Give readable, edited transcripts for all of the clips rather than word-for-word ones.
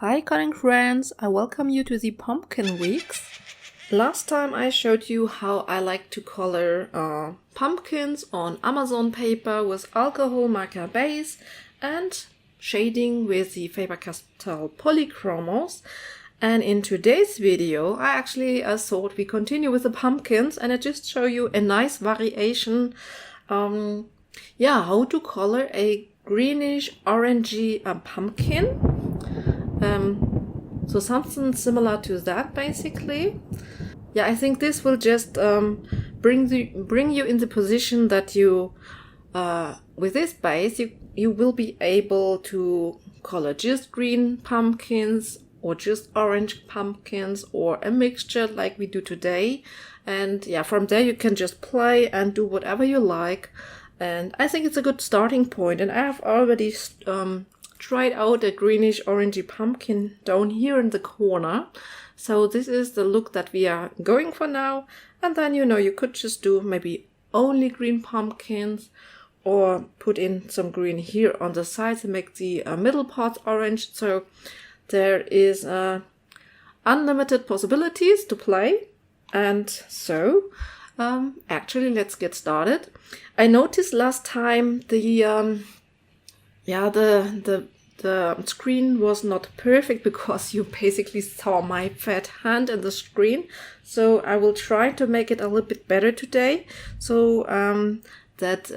Hi coloring friends, I welcome you to the Pumpkin Weeks. Last time I showed you how I like to color pumpkins on Amazon paper with alcohol marker base and shading with the Faber-Castell Polychromos. And in today's video I actually thought we continue with the pumpkins and I just show you a nice variation how to color a greenish orangey pumpkin. So something similar to that basically. Yeah, I think this will just bring you in the position that you with this base you will be able to color just green pumpkins or just orange pumpkins or a mixture like we do today. And yeah, from there you can just play and do whatever you like. And I think it's a good starting point. And I have already tried out a greenish orangey pumpkin down here in the corner. So this is the look that we are going for now. And then, you could just do maybe only green pumpkins or put in some green here on the sides and make the middle parts orange. So there is unlimited possibilities to play. And so actually let's get started. I noticed last time the screen was not perfect because you basically saw my fat hand in the screen. So I will try to make it a little bit better today so that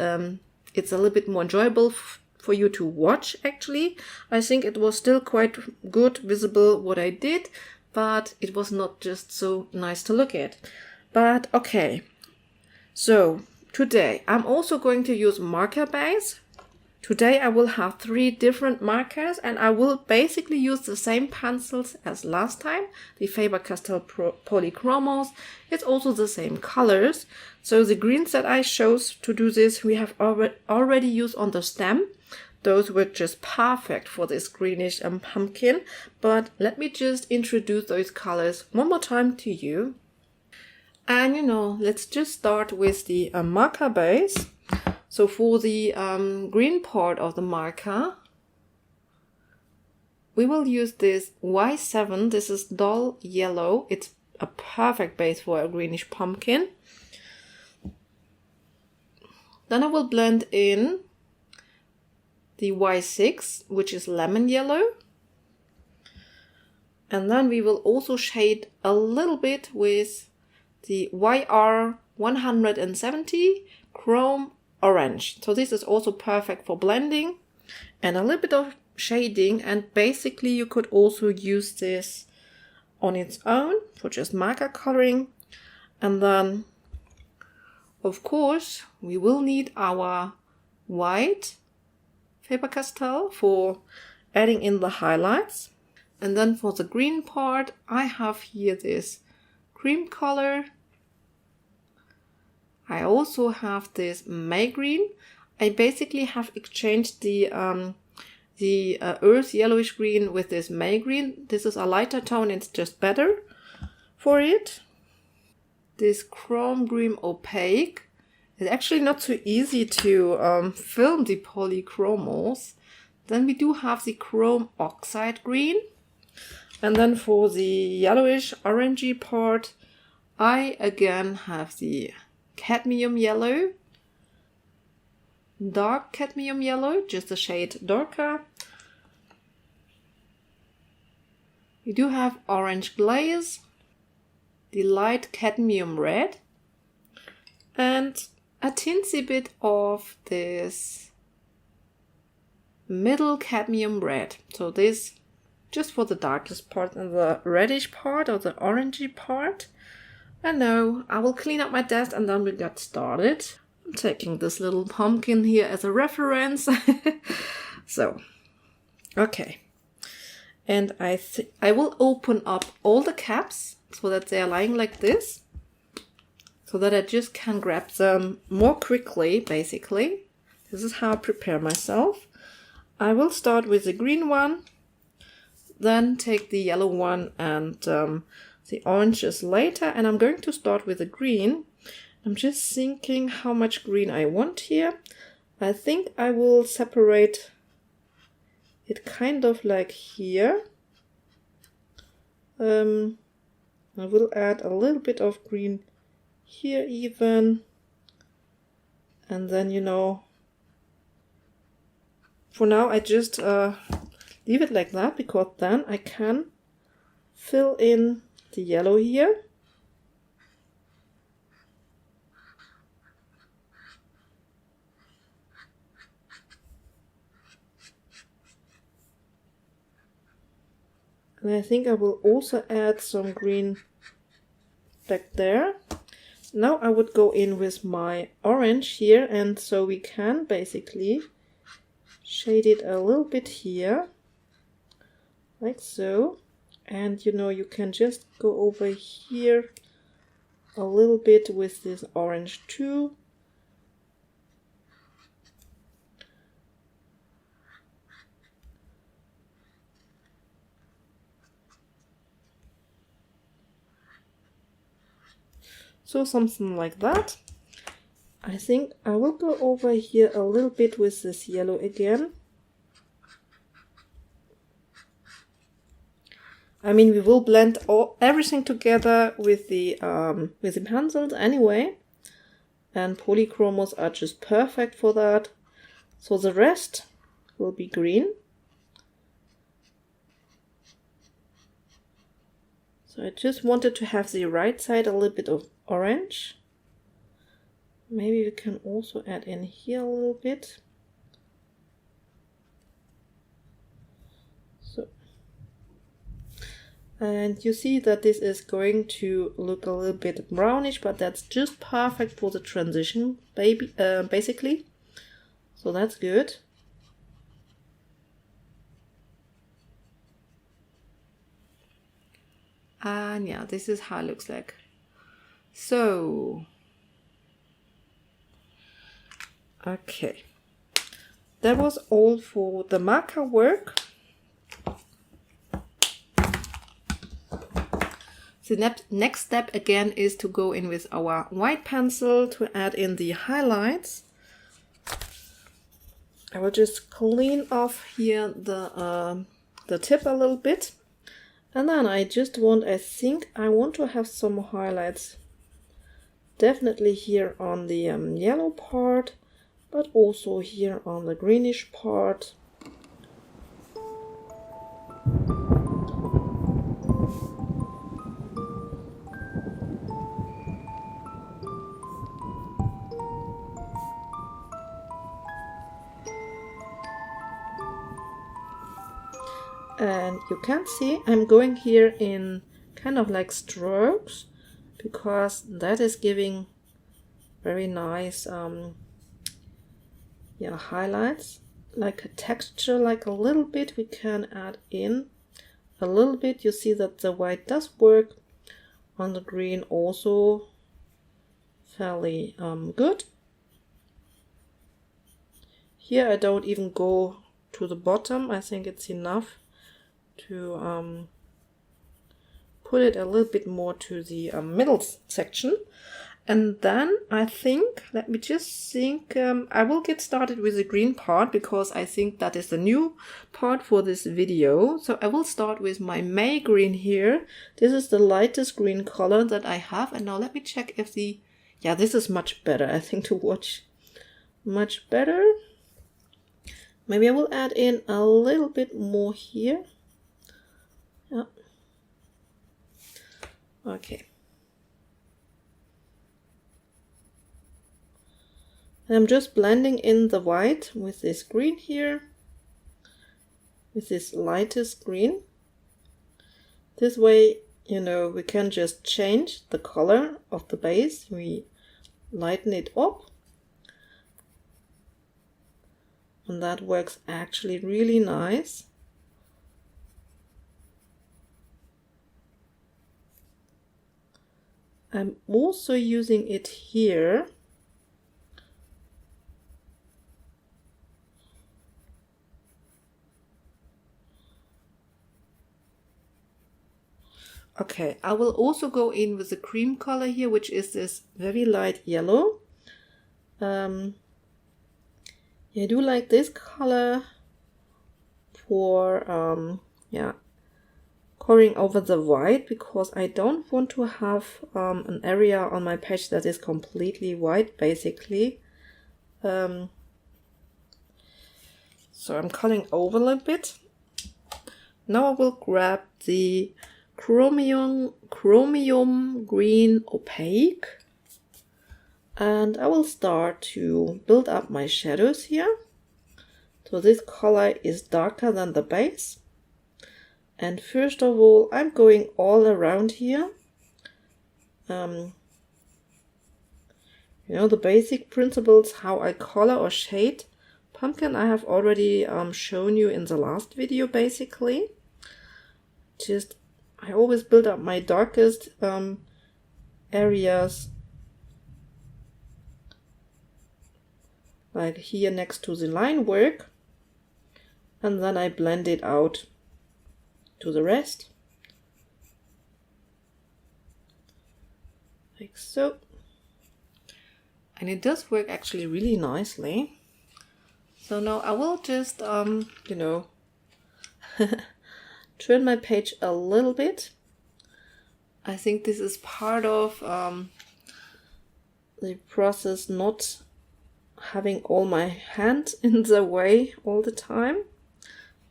it's a little bit more enjoyable for you to watch actually. I think it was still quite good visible what I did, but it was not just so nice to look at. But okay, so today I'm also going to use marker base. Today I will have 3 different markers and I will basically use the same pencils as last time, the Faber-Castell Polychromos. It's also the same colors. So the greens that I chose to do this we have already used on the stem. Those were just perfect for this greenish pumpkin. But let me just introduce those colors one more time to you. And let's just start with the marker base. So for the green part of the marker, we will use this Y7. This is dull yellow. It's a perfect base for a greenish pumpkin. Then I will blend in the Y6, which is lemon yellow. And then we will also shade a little bit with the YR170 Chrome Orange. So this is also perfect for blending and a little bit of shading, and basically you could also use this on its own for just marker coloring. And then of course we will need our white Faber-Castell for adding in the highlights. And then for the green part I have here this cream color. I also have this May green. I basically have exchanged the earth yellowish green with this May green. This is a lighter tone, it's just better for it. This chrome green opaque. It's actually not so easy to film the polychromos. Then we do have the chrome oxide green. And then for the yellowish orangey part, I again have the cadmium yellow, dark cadmium yellow, just a shade darker. We do have orange glaze, the light cadmium red, and a teensy bit of this middle cadmium red. So this just for the darkest part and the reddish part or the orangey part. And now I will clean up my desk and then we'll get started. I'm taking this little pumpkin here as a reference. So, okay. And I will open up all the caps so that they are lying like this. So that I just can grab them more quickly, basically. This is how I prepare myself. I will start with the green one. Then take the yellow one and the oranges later, and I'm going to start with the green. I'm just thinking how much green I want here. I think I will separate it kind of like here. I will add a little bit of green here even, and then, you know, for now I just leave it like that, because then I can fill in the yellow here. And I think I will also add some green back there. Now I would go in with my orange here, and so we can basically shade it a little bit here, like so. And you know, you can just go over here a little bit with this orange too. So something like that. I think I will go over here a little bit with this yellow again. I mean, we will blend everything together with the pencils anyway, and polychromos are just perfect for that. So the rest will be green. So I just wanted to have the right side a little bit of orange. Maybe we can also add in here a little bit. So, and you see that this is going to look a little bit brownish, but that's just perfect for the transition, basically. So that's good. And yeah, this is how it looks like. So, okay, that was all for the marker work. The next step again is to go in with our white pencil to add in the highlights. I will just clean off here the tip a little bit. And then I think I want to have some highlights. Definitely here on the yellow part, but also here on the greenish part. And you can see I'm going here in kind of like strokes, because that is giving very nice highlights, like a texture, like a little bit we can add in a little bit. You see that the white does work on the green also fairly good. Here I don't even go to the bottom. I think it's enough to put it a little bit more to the middle section. And then I think, let me just think, I will get started with the green part, because I think that is the new part for this video. So I will start with my May green here. This is the lightest green color that I have. And now let me check if this is much better, I think, to watch. Much better. Maybe I will add in a little bit more here. Yeah. Okay. I'm just blending in the white with this green here, with this lightest green. This way, you know, we can just change the color of the base. We lighten it up. And that works actually really nice. I'm also using it here. Okay, I will also go in with the cream color here, which is this very light yellow. I do like this color for going over the white because I don't want to have an area on my page that is completely white, basically. So I'm coloring over a little bit. Now I will grab the Chromium Green Opaque, and I will start to build up my shadows here. So this color is darker than the base. And first of all, I'm going all around here. You know, the basic principles how I color or shade pumpkin I have already shown you in the last video, basically. Just, I always build up my darkest areas, like here next to the line work, and then I blend it out to the rest, like so. And it does work actually really nicely. So now I will just, you know, turn my page a little bit. I think this is part of the process, not having all my hand in the way all the time.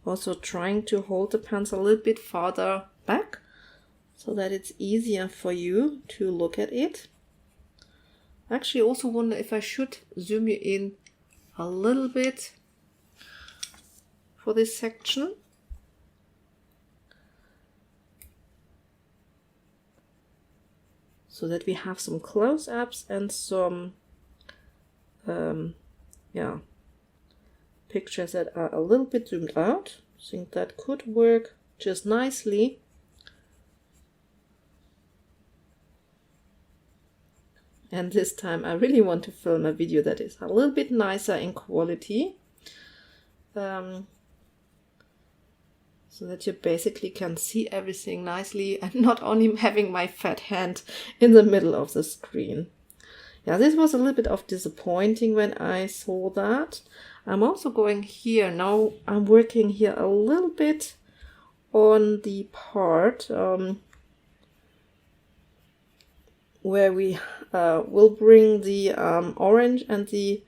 Also trying to hold the pencil a little bit farther back so that it's easier for you to look at it. I actually also wonder if I should zoom you in a little bit for this section. So that we have some close-ups and some pictures that are a little bit zoomed out. I think that could work just nicely. And this time I really want to film a video that is a little bit nicer in quality. So that you basically can see everything nicely and not only having my fat hand in the middle of the screen. Yeah, this was a little bit of disappointing when I saw that. I'm also going here, now I'm working here a little bit on the part where we will bring the orange and the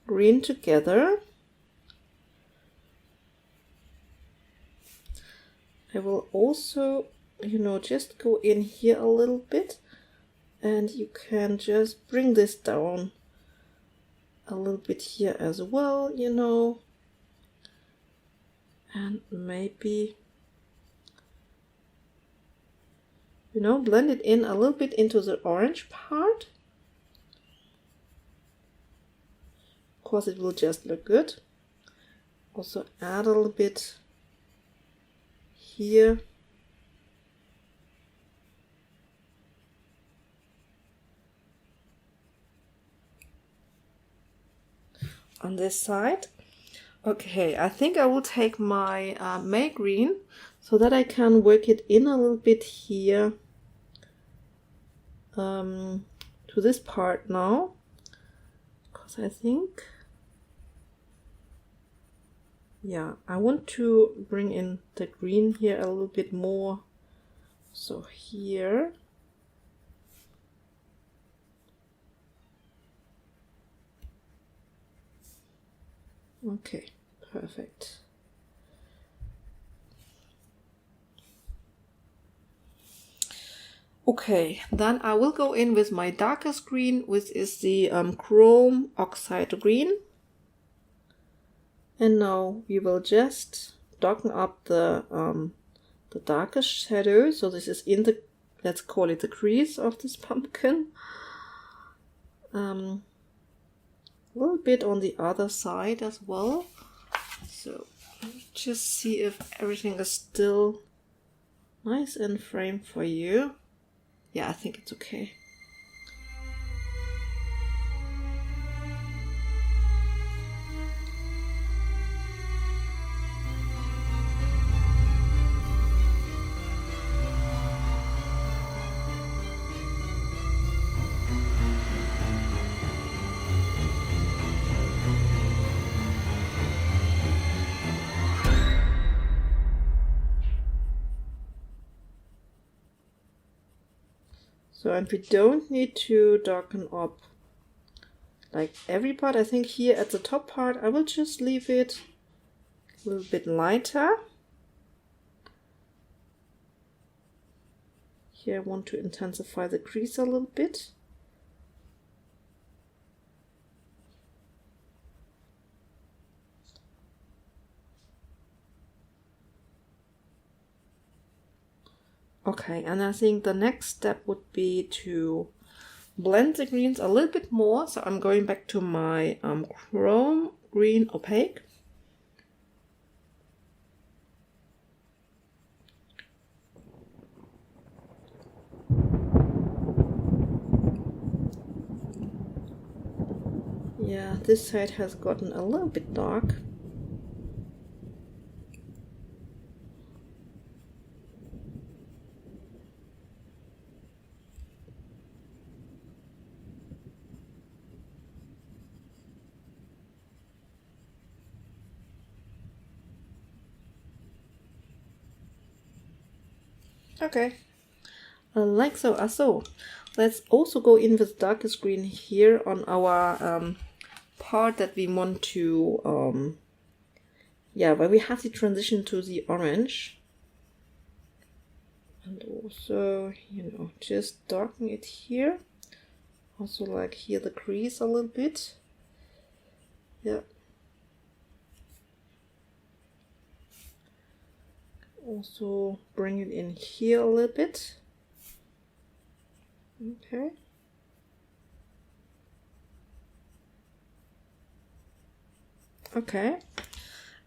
green together. I will also, you know, just go in here a little bit, and you can just bring this down a little bit here as well, you know, and maybe, you know, blend it in a little bit into the orange part. Of course, it will just look good. Also add a little bit here. On this side. Okay, I think I will take my May green so that I can work it in a little bit here to this part now, because I think, yeah, I want to bring in the green here a little bit more. So here. Okay, perfect. Okay, then I will go in with my darkest green, which is the Chrome Oxide Green. And now we will just darken up the darkest shadow. So this is in the, let's call it the crease of this pumpkin. A little bit on the other side as well. So just see if everything is still nice and framed for you. Yeah, I think it's okay. So, and we don't need to darken up like every part. I think here at the top part I will just leave it a little bit lighter. Here I want to intensify the crease a little bit. Okay, and I think the next step would be to blend the greens a little bit more. So I'm going back to my chrome green opaque. Yeah, this side has gotten a little bit dark. Okay, like so. So let's also go in with darkest green here on our part that we want to yeah, where we have the transition to the orange, and also, you know, just darken it here, also like here the crease a little bit. Yeah, also bring it in here a little bit. Okay. Okay.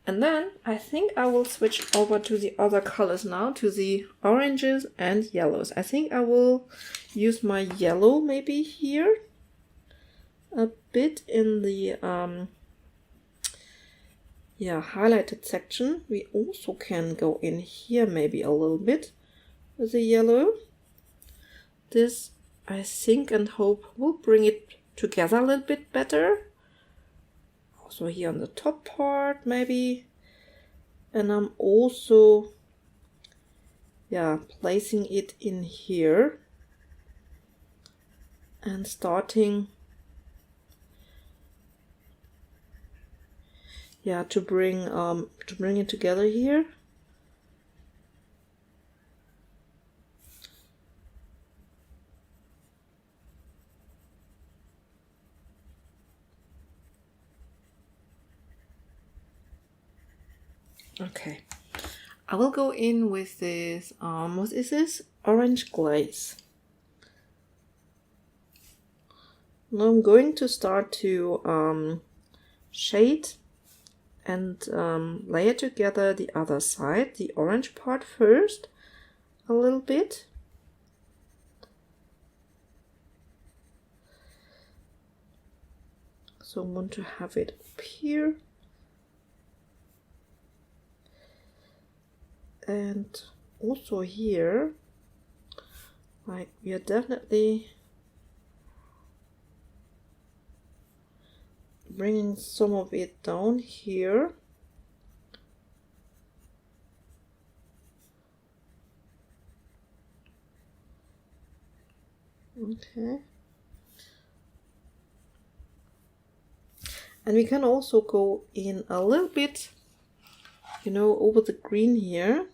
And then I think I will switch over to the other colors now, to the oranges and yellows. I think I will use my yellow maybe here a bit in the yeah, highlighted section. We also can go in here maybe a little bit with the yellow. This, I think and hope, will bring it together a little bit better. Also here on the top part maybe. And I'm also, yeah, placing it in here and starting, yeah, to bring it together here. Okay, I will go in with this, what is this? Orange glaze. Now I'm going to start to shade and layer together the other side, the orange part first, a little bit. So I want to have it up here. And also here, like we are definitely bringing some of it down here. Okay. And we can also go in a little bit, you know, over the green here.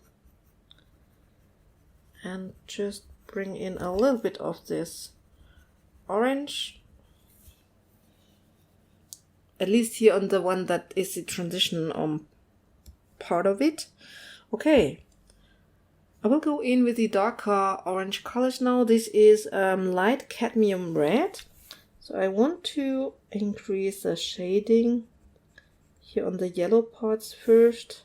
And just bring in a little bit of this orange, at least here on the one that is the transition part of it. Okay, I will go in with the darker orange colors now. This is light cadmium red, so I want to increase the shading here on the yellow parts first.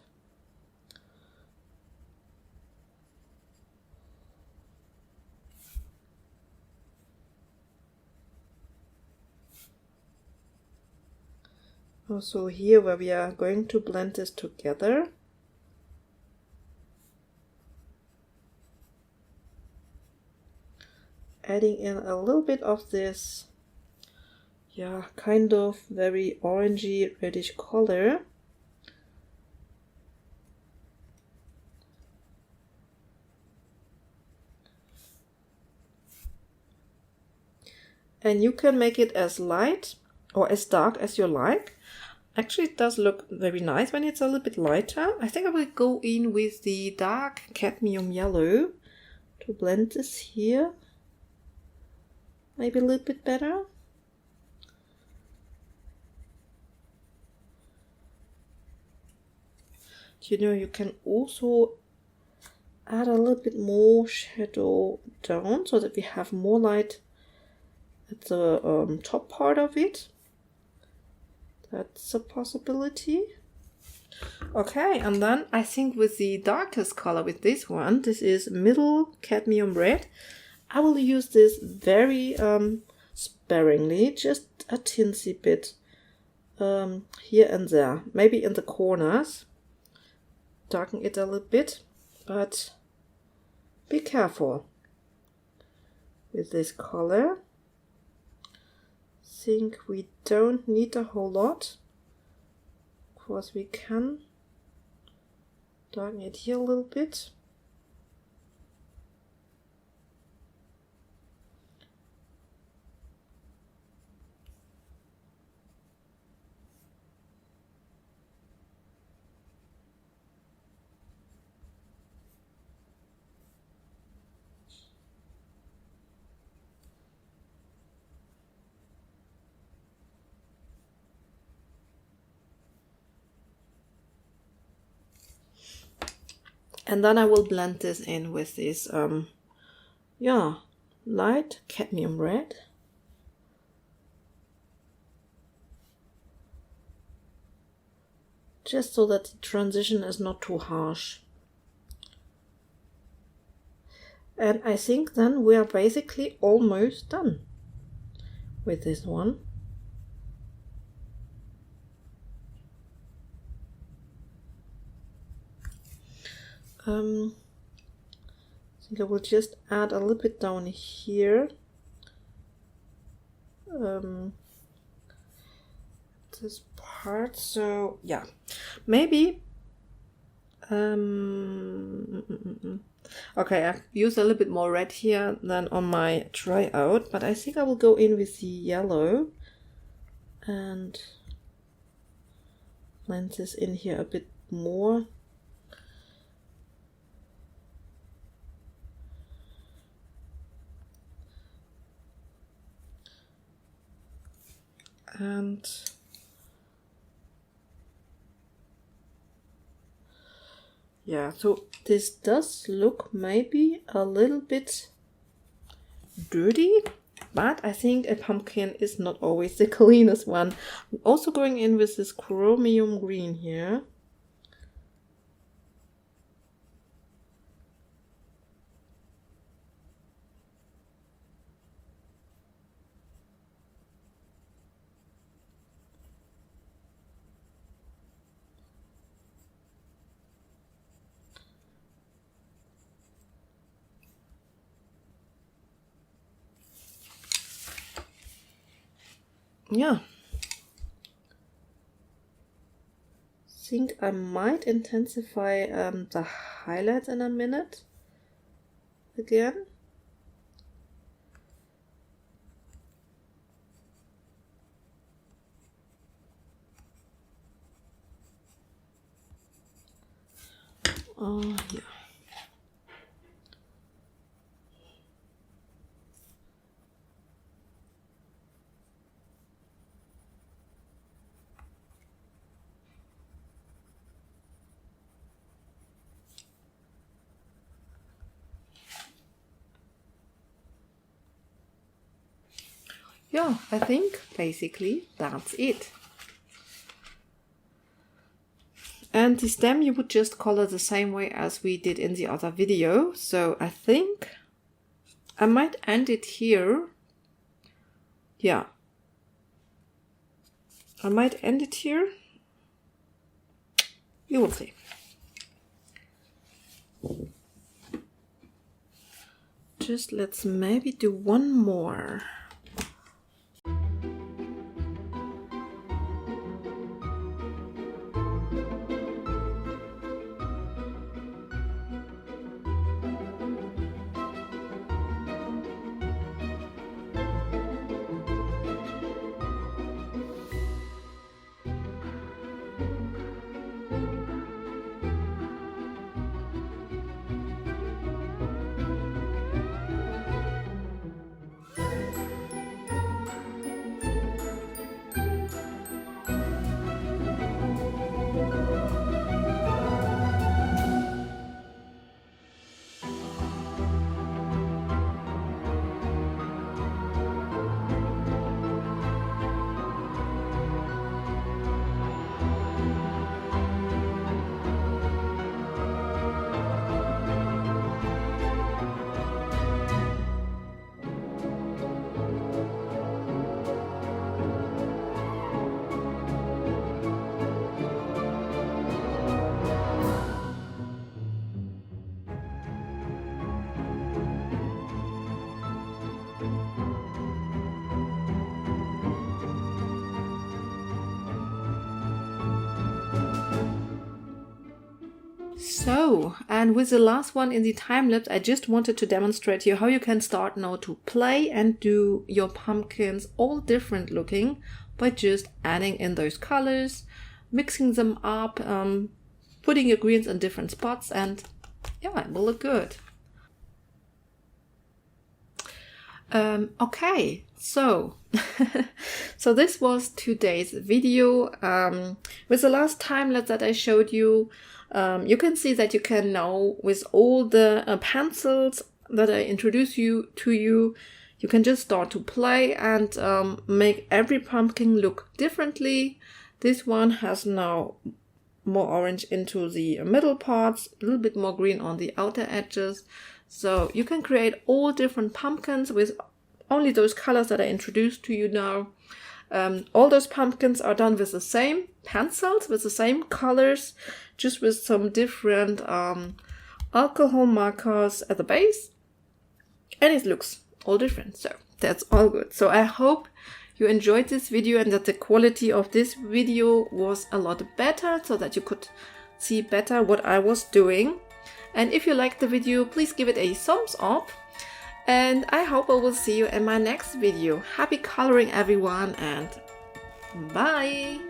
Also here where we are going to blend this together. Adding in a little bit of this, yeah, kind of very orangey reddish color. and you can make it as light or as dark as you like. Actually, it does look very nice when it's a little bit lighter. I think I will go in with the dark cadmium yellow to blend this here. Maybe a little bit better. You know, you can also add a little bit more shadow down so that we have more light at the top part of it. That's a possibility. Okay, and then I think with the darkest color with this one, this is middle cadmium red. I will use this very sparingly, just a teensy bit here and there, maybe in the corners. Darken it a little bit, but be careful with this color. Think we don't need a whole lot. Of course, we can darken it here a little bit. And then I will blend this in with this, light cadmium red. Just so that the transition is not too harsh. And I think then we are basically almost done with this one. I think I will just add a little bit down here. This part, so yeah, maybe okay, I've used a little bit more red here than on my tryout, but I think I will go in with the yellow and blend this in here a bit more. And yeah, so this does look maybe a little bit dirty, but I think a pumpkin is not always the cleanest one. I'm also going in with this chromium green here. Yeah, think I might intensify the highlights in a minute again. Yeah. Yeah, I think basically that's it. And the stem you would just color the same way as we did in the other video. So I think I might end it here. Yeah. I might end it here. You will see. Just let's maybe do one more. So, and with the last one in the time lapse, I just wanted to demonstrate you how you can start now to play and do your pumpkins all different looking by just adding in those colors, mixing them up, putting your greens in different spots, and yeah, it will look good. Okay, so so this was today's video. With the last time lapse that I showed you, you can see that you can now, with all the pencils that I introduce you to you can just start to play and make every pumpkin look differently. This one has now more orange into the middle parts, a little bit more green on the outer edges. So you can create all different pumpkins with only those colors that I introduced to you now. All those pumpkins are done with the same pencils, with the same colors, just with some different alcohol markers at the base. And it looks all different, so that's all good. So I hope you enjoyed this video and that the quality of this video was a lot better, so that you could see better what I was doing. And if you liked the video, please give it a thumbs up. And I hope I will see you in my next video. Happy coloring, everyone, and bye!